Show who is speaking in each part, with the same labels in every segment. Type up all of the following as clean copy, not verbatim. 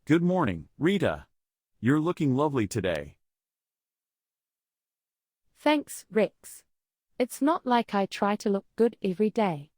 Speaker 1: Good morning, Rita. You're looking lovely today.
Speaker 2: Thanks, Rex. It's not like I try to look good every day.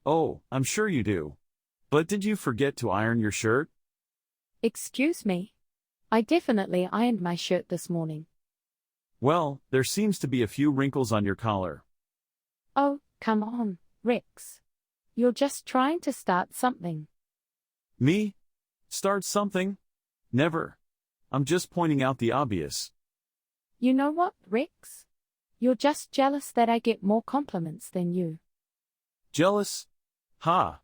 Speaker 1: Oh, I'm sure you do. But did you forget to iron your shirt?
Speaker 2: Excuse me? I definitely ironed my shirt this morning.
Speaker 1: Well, there seems to be a few wrinkles on your collar.
Speaker 2: Oh, come on, Rex. You're just trying to start something.
Speaker 1: Me? Start something? Never. I'm just pointing out the obvious.
Speaker 2: You know what, Rex? You're just jealous that I get more compliments than you.
Speaker 1: Jealous? Ha!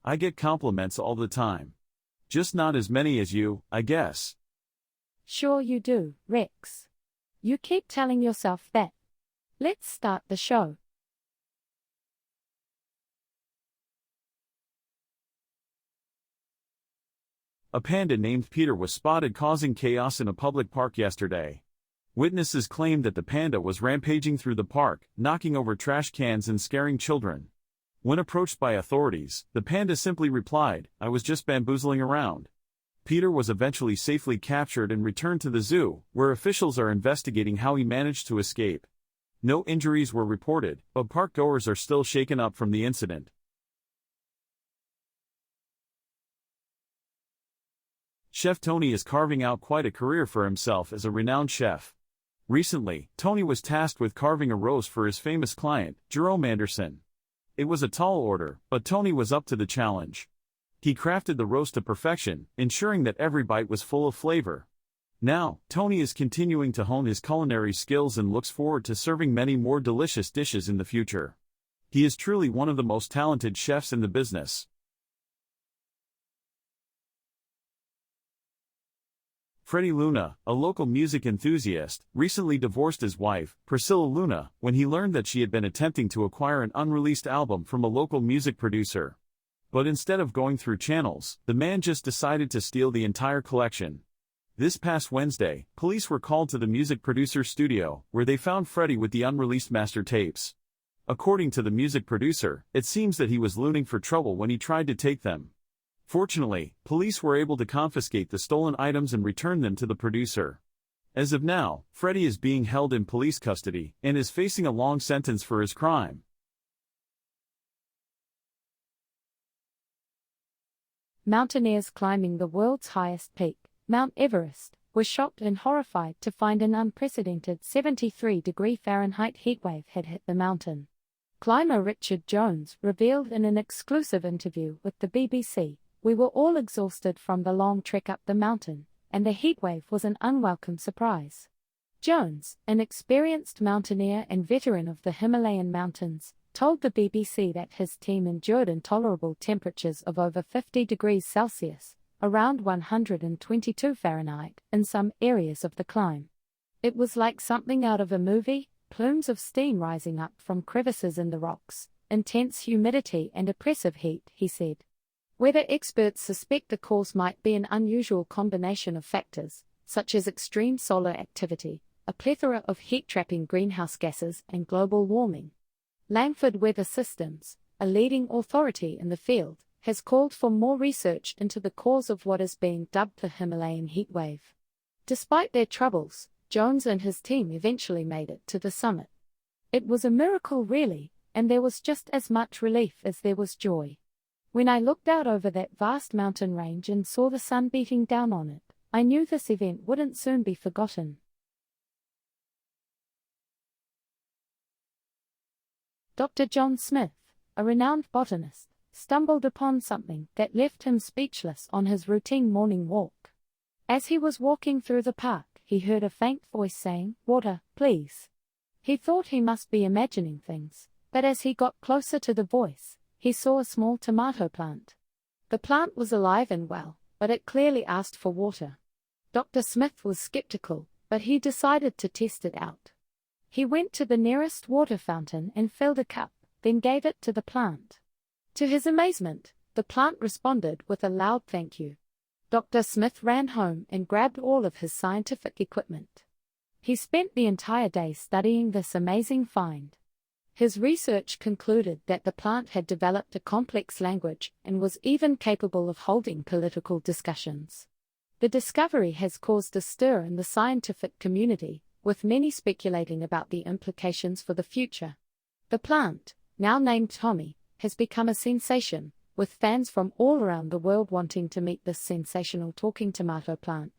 Speaker 1: I get compliments all the time. Just not as many as you, I guess.
Speaker 2: Sure you do, Rex. You keep telling yourself that. Let's start the show.
Speaker 1: A panda named Peter was spotted causing chaos in a public park yesterday. Witnesses claimed that the panda was rampaging through the park, knocking over trash cans and scaring children. When approached by authorities, the panda simply replied, "I was just bamboozling around." Peter was eventually safely captured and returned to the zoo, where officials are investigating how he managed to escape. No injuries were reported, but park goers are still shaken up from the incident. Chef Tony is carving out quite a career for himself as a renowned chef. Recently, Tony was tasked with carving a roast for his famous client, Jerome Anderson. It was a tall order, but Tony was up to the challenge. He crafted the roast to perfection, ensuring that every bite was full of flavor. Now, Tony is continuing to hone his culinary skills and looks forward to serving many more delicious dishes in the future. He is truly one of the most talented chefs in the business. Freddie Loona, a local music enthusiast, recently divorced his wife, Priscilla Loona, when he learned that she had been attempting to acquire an unreleased album from a local music producer. But instead of going through channels, the man just decided to steal the entire collection. This past Wednesday, police were called to the music producer's studio, where they found Freddie with the unreleased master tapes. According to the music producer, it seems that he was looning for trouble when he tried to take them. Fortunately, police were able to confiscate the stolen items and return them to the producer. As of now, Freddie is being held in police custody and is facing a long sentence for his crime.
Speaker 2: Mountaineers climbing the world's highest peak, Mount Everest, were shocked and horrified to find an unprecedented 73-degree Fahrenheit heatwave had hit the mountain. Climber Richard Jones revealed in an exclusive interview with the BBC, "We were all exhausted from the long trek up the mountain, and the heatwave was an unwelcome surprise." Jones, an experienced mountaineer and veteran of the Himalayan mountains, told the BBC that his team endured intolerable temperatures of over 50 degrees Celsius, around 122 Fahrenheit, in some areas of the climb. "It was like something out of a movie, plumes of steam rising up from crevices in the rocks, intense humidity and oppressive heat," he said. Weather experts suspect the cause might be an unusual combination of factors, such as extreme solar activity, a plethora of heat-trapping greenhouse gases, and global warming. Langford Weather Systems, a leading authority in the field, has called for more research into the cause of what is being dubbed the Himalayan heatwave. Despite their troubles, Jones and his team eventually made it to the summit. "It was a miracle really, and there was just as much relief as there was joy. When I looked out over that vast mountain range and saw the sun beating down on it, I knew this event wouldn't soon be forgotten." Dr. John Smith, a renowned botanist, stumbled upon something that left him speechless on his routine morning walk. As he was walking through the park, he heard a faint voice saying, "Water, please." He thought he must be imagining things, but as he got closer to the voice, he saw a small tomato plant. The plant was alive and well, but it clearly asked for water. Dr. Smith was skeptical, but he decided to test it out. He went to the nearest water fountain and filled a cup, then gave it to the plant. To his amazement, the plant responded with a loud thank you. Dr. Smith ran home and grabbed all of his scientific equipment. He spent the entire day studying this amazing find. His research concluded that the plant had developed a complex language and was even capable of holding political discussions. The discovery has caused a stir in the scientific community, with many speculating about the implications for the future. The plant, now named Tommie, has become a sensation, with fans from all around the world wanting to meet this sensational talking tomato plant.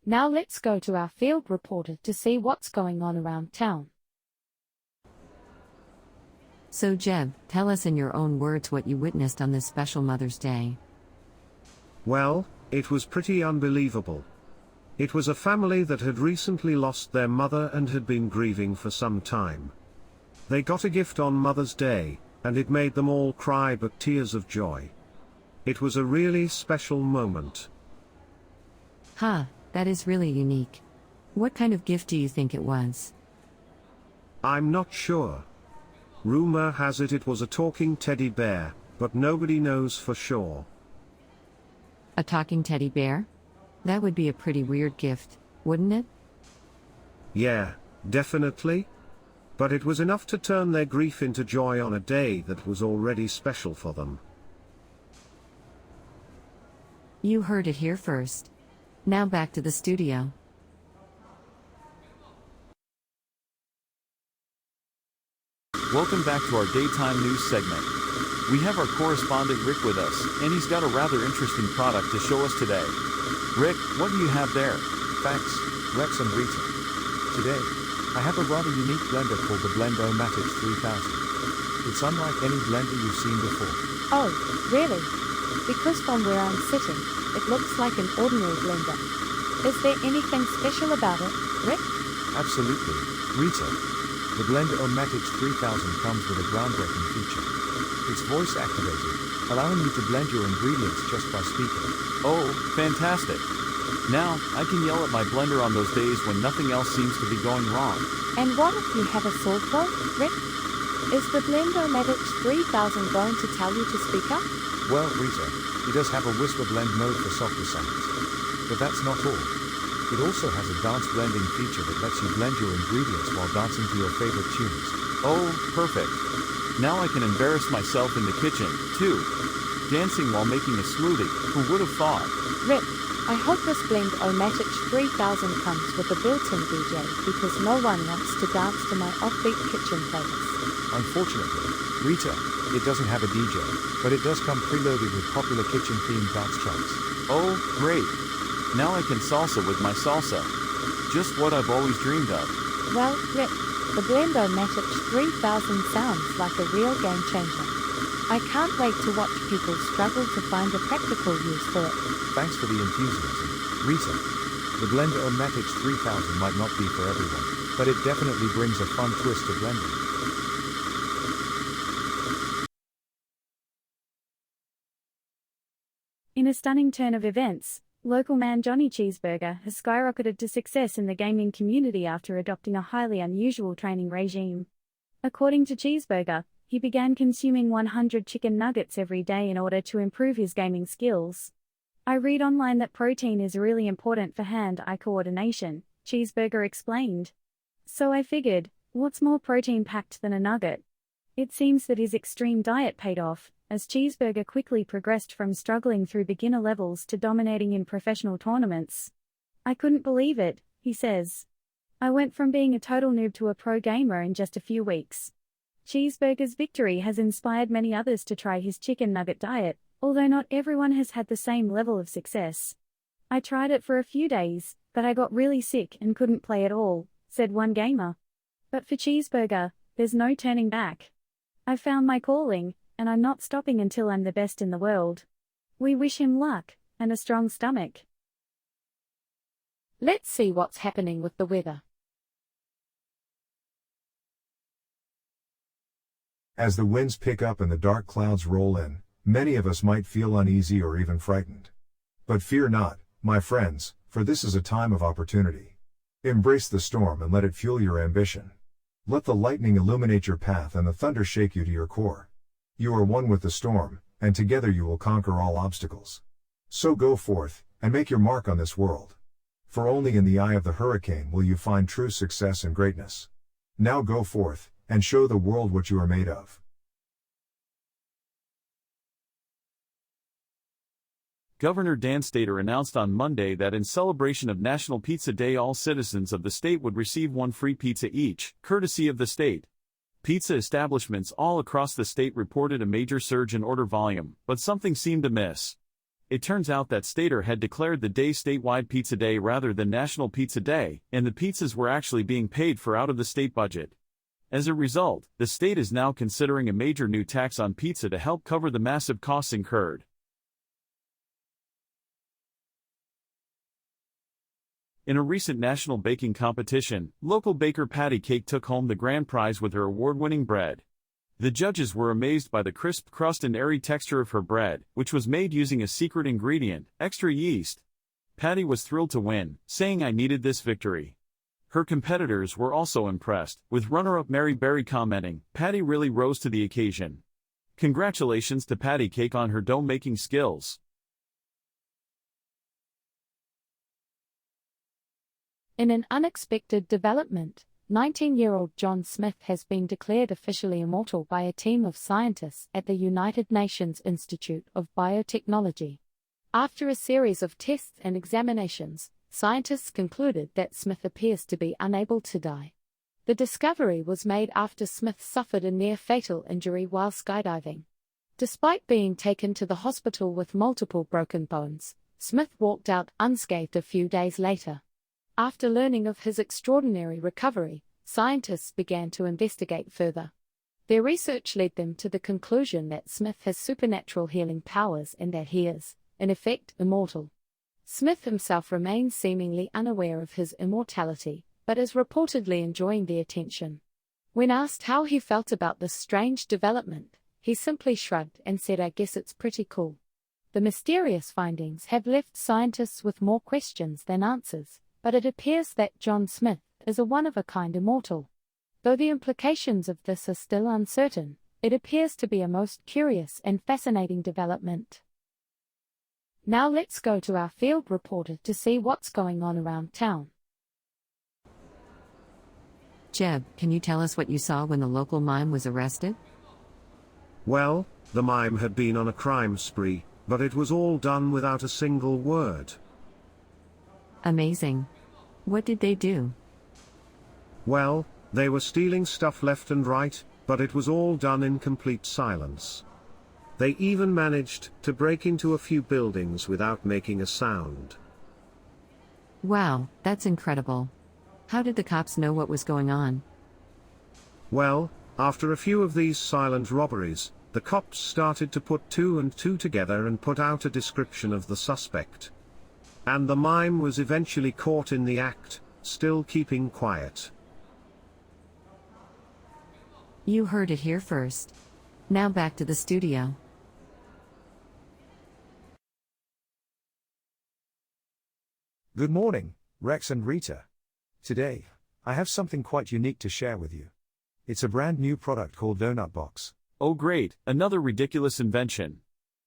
Speaker 2: Now let's go to our field reporter to see what's going on around town.
Speaker 3: So Jeb, tell us in your own words what you witnessed on this special Mother's Day.
Speaker 4: Well, it was pretty unbelievable. It was a family that had recently lost their mother and had been grieving for some time. They got a gift on Mother's Day, and it made them all cry but tears of joy. It was a really special moment.
Speaker 3: That is really unique. What kind of gift do you think it was?
Speaker 4: I'm not sure. Rumor has it it was a talking teddy bear, but nobody knows for sure.
Speaker 3: A talking teddy bear? That would be a pretty weird gift, wouldn't it?
Speaker 4: Yeah, definitely. But it was enough to turn their grief into joy on a day that was already special for them.
Speaker 3: You heard it here first. Now back to the studio.
Speaker 1: Welcome back to our daytime news segment. We have our correspondent Rick with us, and he's got a rather interesting product to show us today. Rick, what do you have there?
Speaker 5: Thanks, Rex and Rita. Today, I have a rather unique blender called the Blend-O-Matic 3000. It's unlike any blender you've seen before.
Speaker 2: Oh, really? Because from where I'm sitting, it looks like an ordinary blender. Is there anything special about it, Rick?
Speaker 5: Absolutely, Rita. The Blend-O-Matic 3000 comes with a groundbreaking feature. It's voice activated, allowing you to blend your ingredients just by speaking.
Speaker 1: Oh, fantastic. Now, I can yell at my blender on those days when nothing else seems to be going wrong.
Speaker 2: And what if you have a sore throat, Rick? Is the Blend-O-Matic 3000 going to tell you to speak up?
Speaker 5: Well, Rita, it does have a whisper blend mode for softer sounds. But that's not all. It also has a dance blending feature that lets you blend your ingredients while dancing to your favorite tunes.
Speaker 1: Oh, perfect. Now I can embarrass myself in the kitchen, too. Dancing while making a smoothie, who would have thought?
Speaker 2: Rick, I hope this Blend-O-Matic 3000 comes with a built-in DJ because no one wants to dance to my offbeat kitchen playlist.
Speaker 5: Unfortunately, Rita, it doesn't have a DJ, but it does come preloaded with popular kitchen-themed dance tracks.
Speaker 1: Oh, great. Now I can salsa with my salsa. Just what I've always dreamed of.
Speaker 2: Well, Rick, the Blend-O-Matic 3000 sounds like a real game changer. I can't wait to watch people struggle to find a practical use for it.
Speaker 5: Thanks for the enthusiasm, Rita. The Blend-O-Matic 3000 might not be for everyone, but it definitely brings a fun twist to blending.
Speaker 6: In a stunning turn of events, local man Johnny Cheeseburger has skyrocketed to success in the gaming community after adopting a highly unusual training regime. According to Cheeseburger, he began consuming 100 chicken nuggets every day in order to improve his gaming skills. I read online that protein is really important for hand-eye coordination, Cheeseburger explained. So I figured, what's more protein-packed than a nugget? It seems that his extreme diet paid off, as Cheeseburger quickly progressed from struggling through beginner levels to dominating in professional tournaments. I couldn't believe it, he says. I went from being a total noob to a pro gamer in just a few weeks. Cheeseburger's victory has inspired many others to try his chicken nugget diet, although not everyone has had the same level of success. I tried it for a few days, but I got really sick and couldn't play at all, said one gamer. But for Cheeseburger, there's no turning back. I found my calling, and I'm not stopping until I'm the best in the world. We wish him luck, and a strong stomach.
Speaker 2: Let's see what's happening with the weather.
Speaker 7: As the winds pick up and the dark clouds roll in, many of us might feel uneasy or even frightened. But fear not, my friends, for this is a time of opportunity. Embrace the storm and let it fuel your ambition. Let the lightning illuminate your path and the thunder shake you to your core. You are one with the storm, and together you will conquer all obstacles. So go forth, and make your mark on this world. For only in the eye of the hurricane will you find true success and greatness. Now go forth, and show the world what you are made of.
Speaker 1: Governor Dan Stater announced on Monday that in celebration of National Pizza Day all citizens of the state would receive one free pizza each, courtesy of the state. Pizza establishments all across the state reported a major surge in order volume, but something seemed amiss. It turns out that Stater had declared the day Statewide Pizza Day rather than National Pizza Day, and the pizzas were actually being paid for out of the state budget. As a result, the state is now considering a major new tax on pizza to help cover the massive costs incurred. In a recent national baking competition, local baker Patty Cake took home the grand prize with her award-winning bread. The judges were amazed by the crisp crust and airy texture of her bread, which was made using a secret ingredient, extra yeast. Patty was thrilled to win, saying, "I needed this victory." Her competitors were also impressed, with runner-up Mary Berry commenting, "Patty really rose to the occasion." Congratulations to Patty Cake on her dough-making skills.
Speaker 2: In an unexpected development, 19-year-old John Smith has been declared officially immortal by a team of scientists at the United Nations Institute of Biotechnology. After a series of tests and examinations, scientists concluded that Smith appears to be unable to die. The discovery was made after Smith suffered a near-fatal injury while skydiving. Despite being taken to the hospital with multiple broken bones, Smith walked out unscathed a few days later. After learning of his extraordinary recovery, scientists began to investigate further. Their research led them to the conclusion that Smith has supernatural healing powers and that he is, in effect, immortal. Smith himself remains seemingly unaware of his immortality, but is reportedly enjoying the attention. When asked how he felt about this strange development, he simply shrugged and said, "I guess it's pretty cool." The mysterious findings have left scientists with more questions than answers, but it appears that John Smith is a one-of-a-kind immortal. Though the implications of this are still uncertain, it appears to be a most curious and fascinating development. Now let's go to our field reporter to see what's going on around town.
Speaker 3: Jeb, can you tell us what you saw when the local mime was arrested?
Speaker 4: Well, the mime had been on a crime spree, but it was all done without a single word.
Speaker 3: Amazing. What did they do?
Speaker 4: Well, they were stealing stuff left and right, but it was all done in complete silence. They even managed to break into a few buildings without making a sound.
Speaker 3: Wow, that's incredible. How did the cops know what was going on?
Speaker 4: Well, after a few of these silent robberies, the cops started to put two and two together and put out a description of the suspect. And the mime was eventually caught in the act, still keeping quiet.
Speaker 3: You heard it here first. Now back to the studio.
Speaker 5: Good morning, Rex and Rita. Today, I have something quite unique to share with you. It's a brand new product called Donut Box.
Speaker 1: Oh great, another ridiculous invention.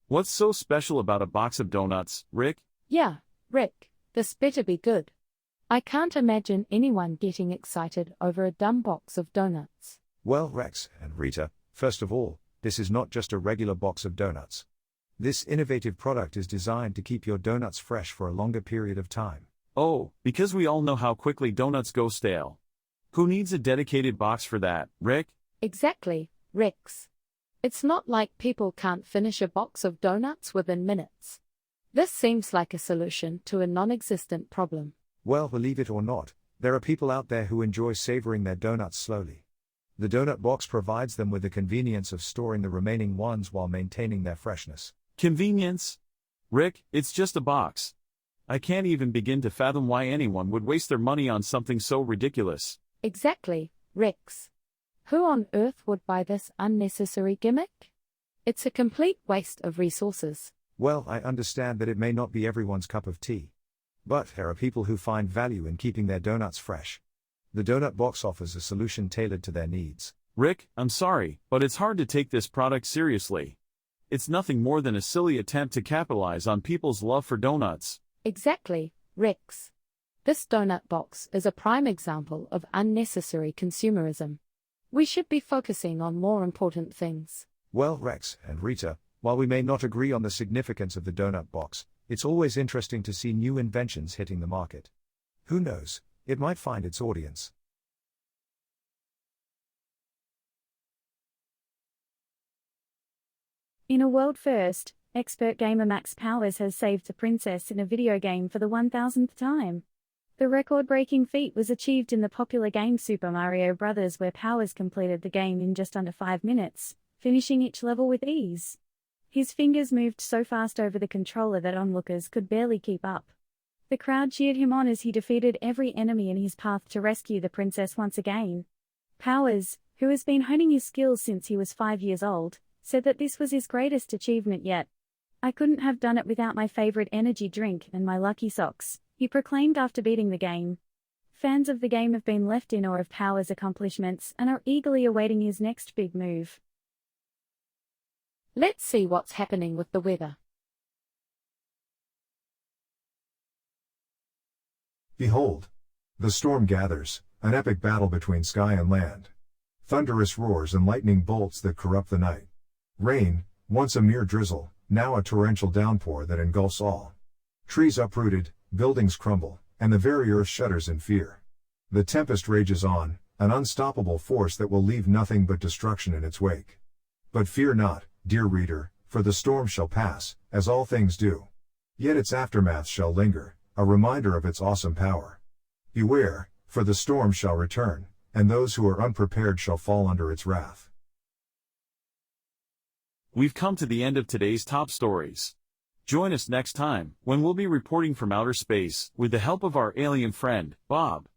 Speaker 1: What's so special about a box of donuts, Rick?
Speaker 2: Yeah, Rick, this better be good. I can't imagine anyone getting excited over a dumb box of donuts.
Speaker 5: Well, Rex and Rita, first of all, this is not just a regular box of donuts. This innovative product is designed to keep your donuts fresh for a longer period of time.
Speaker 1: Oh, because we all know how quickly donuts go stale. Who needs a dedicated box for that, Rick?
Speaker 2: Exactly, Rex. It's not like people can't finish a box of donuts within minutes. This seems like a solution to a non-existent problem.
Speaker 5: Well, believe it or not, there are people out there who enjoy savoring their donuts slowly. The donut box provides them with the convenience of storing the remaining ones while maintaining their freshness.
Speaker 1: Convenience? Rick, it's just a box. I can't even begin to fathom why anyone would waste their money on something so ridiculous.
Speaker 2: Exactly, Rex. Who on earth would buy this unnecessary gimmick? It's a complete waste of resources.
Speaker 5: Well, I understand that it may not be everyone's cup of tea. But there are people who find value in keeping their donuts fresh. The donut box offers a solution tailored to their needs.
Speaker 1: Rick, I'm sorry, but it's hard to take this product seriously. It's nothing more than a silly attempt to capitalize on people's love for donuts.
Speaker 2: Exactly, Rex. This donut box is a prime example of unnecessary consumerism. We should be focusing on more important things.
Speaker 5: Well, Rex and Rita, while we may not agree on the significance of the donut box, It's always interesting to see new inventions hitting the market. Who knows, it might find its audience.
Speaker 6: In a world first, expert gamer Max Powers has saved a princess in a video game for the 1000th time. The record-breaking feat was achieved in the popular game Super Mario Bros., where Powers completed the game in just under 5 minutes, finishing each level with ease. His fingers moved so fast over the controller that onlookers could barely keep up. The crowd cheered him on as he defeated every enemy in his path to rescue the princess once again. Powers, who has been honing his skills since he was 5 years old, said that this was his greatest achievement yet. "I couldn't have done it without my favorite energy drink and my lucky socks," he proclaimed after beating the game. Fans of the game have been left in awe of Powers' accomplishments and are eagerly awaiting his next big move.
Speaker 2: Let's see what's happening with the weather.
Speaker 7: Behold! The storm gathers, an epic battle between sky and land. Thunderous roars and lightning bolts that corrupt the night. Rain, once a mere drizzle, now a torrential downpour that engulfs all. Trees uprooted, buildings crumble, and the very earth shudders in fear. The tempest rages on, an unstoppable force that will leave nothing but destruction in its wake. But fear not, dear reader, for the storm shall pass, as all things do. Yet its aftermath shall linger, a reminder of its awesome power. Beware, for the storm shall return, and those who are unprepared shall fall under its wrath.
Speaker 1: We've come to the end of today's top stories. Join us next time, when we'll be reporting from outer space, with the help of our alien friend, Bob.